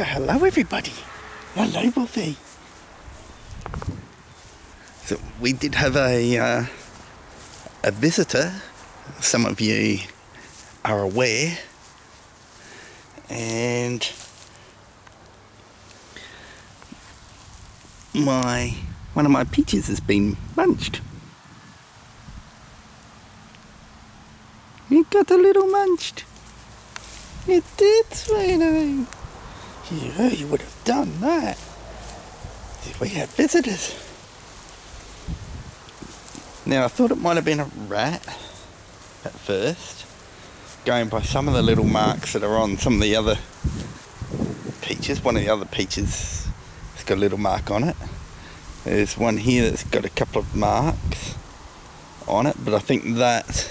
Well, hello everybody. Hello, Wolfie. So we did have a visitor. Some of you are aware, and one of my peaches has been munched. It got a little munched. It did, sweetie. Yeah, you would have done that if we had visitors. Now, I thought it might have been a rat at first, going by some of the little marks that are on some of the other peaches. One of the other peaches has got a little mark on it. There's one here that's got a couple of marks on it, but I think that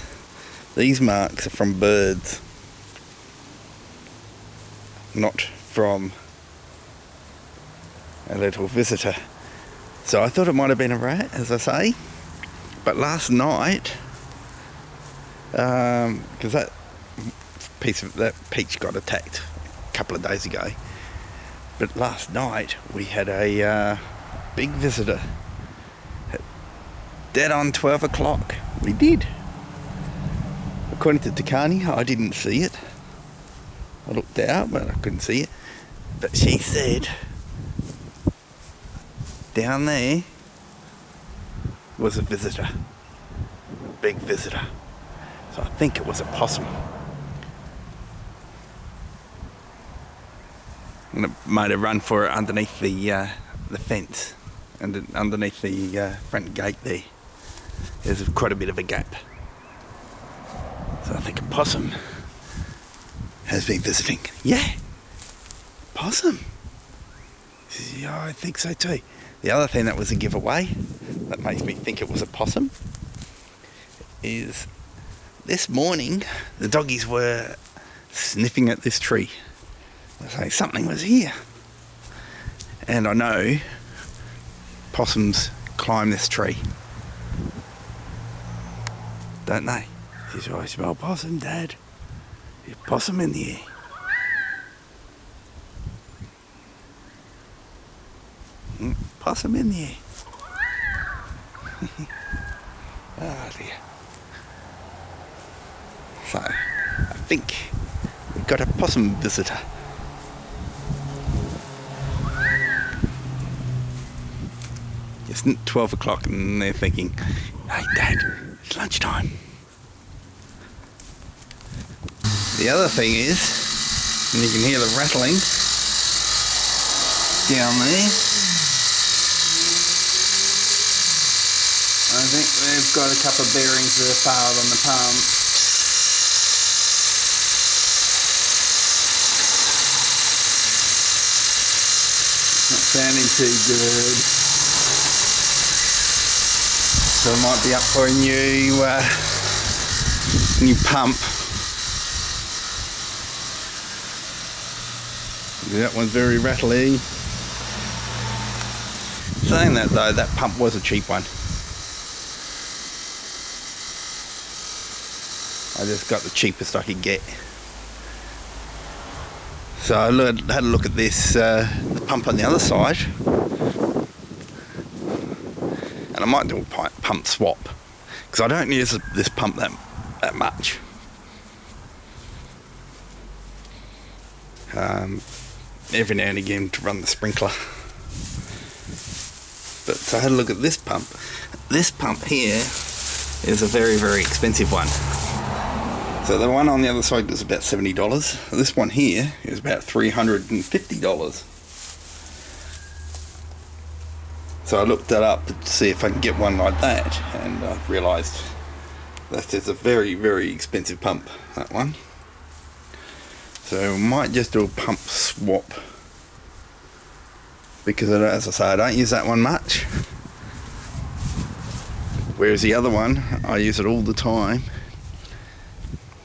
these marks are from birds, not from a little visitor. So I thought it might have been a rat, as I say. But last night, because that peach got attacked a couple of days ago, but last night we had a big visitor. Dead on 12 o'clock. We did. According to Takani, I didn't see it. I looked out, but I couldn't see it. But she said down there was a visitor. Big visitor. So I think it was a possum. And it might have run for it underneath the fence and underneath the front gate there. There's quite a bit of a gap. So I think a possum has been visiting. Yeah, possum. Yeah, I think so too. The other thing that was a giveaway that makes me think it was a possum is this morning the doggies were sniffing at this tree. They were saying something was here. And I know possums climb this tree, don't they? She said, I smell possum, Dad. There's a possum in the air. Possum in the air. Oh dear. So, I think we've got a possum visitor. It's 12 o'clock and they're thinking, hey Dad, it's lunchtime. The other thing is, and you can hear the rattling down there, I think they've got a couple of bearings that are failed on the pump. It's not sounding too good. So I might be up for a new pump. That one's very rattly. Saying that though, that pump was a cheap one. I just got the cheapest I could get. So I had a look at this, the pump on the other side. And I might do a pump swap, because I don't use this pump that much. Every now and again to run the sprinkler. But so I had a look at this pump. This pump here is a very, very expensive one. So the one on the other side was about $70. This one here is about $350. So I looked that up to see if I can get one like that, and I realised that is a very, very expensive pump, that one. So I might just do a pump swap, because as I say, I don't use that one much, whereas the other one I use it all the time,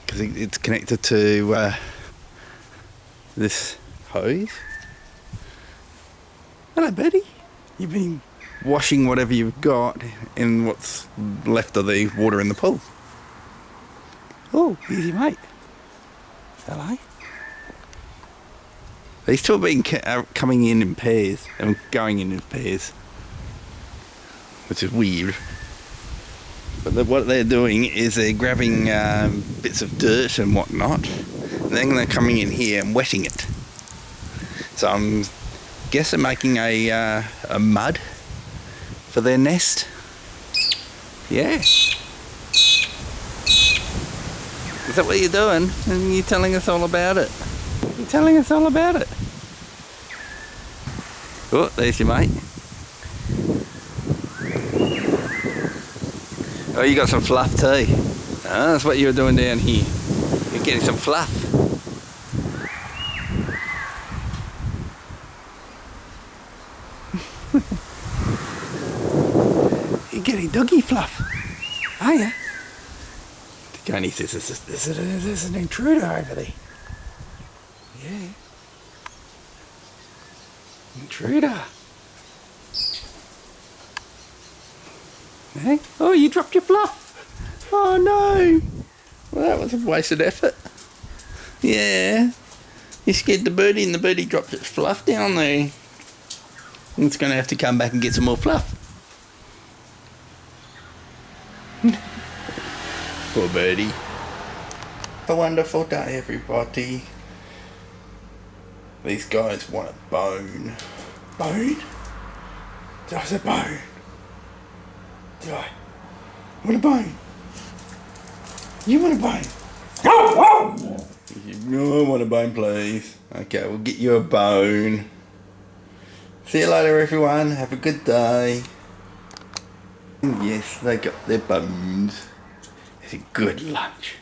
because it's connected to this hose. Hello Betty, you've been washing whatever you've got in what's left of the water in the pool. Oh, easy mate. Hello. These two have been coming in pairs and going in pairs, which is weird. But what they're doing is they're grabbing bits of dirt and whatnot, and then they're coming in here and wetting it. So I'm guessing making a mud for their nest. Yeah. Is that what you're doing? And you're telling us all about it. You're telling us all about it. Oh, there's your mate. Oh, you got some fluff too. Oh, that's what you were doing down here. You're getting some fluff. You're getting doggy fluff. Are you? Connie says there's an intruder over there. Yeah. Intruder. Hey? Oh, you dropped your fluff. Oh no. Well, that was a wasted effort. Yeah. You scared the birdie and the birdie dropped its fluff down there. It's going to have to come back and get some more fluff. Poor birdie. A wonderful day, everybody. These guys want a bone. Bone? Did I say bone? Did I? Want a bone? You want a bone? I want a bone, please. Okay, we'll get you a bone. See you later, everyone. Have a good day. Yes, they got their bones. It's a good lunch.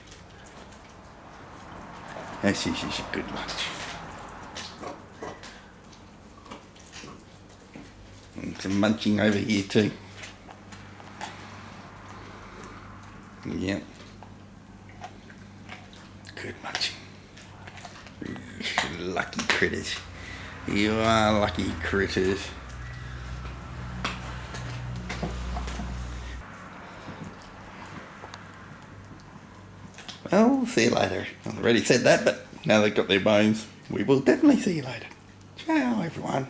That's a good lunch. And some munching over here too. Yep. Good munching. Lucky critters. You are lucky critters. Well, we'll see you later. I've already said that, but now they've got their bones, we will definitely see you later. Ciao, everyone.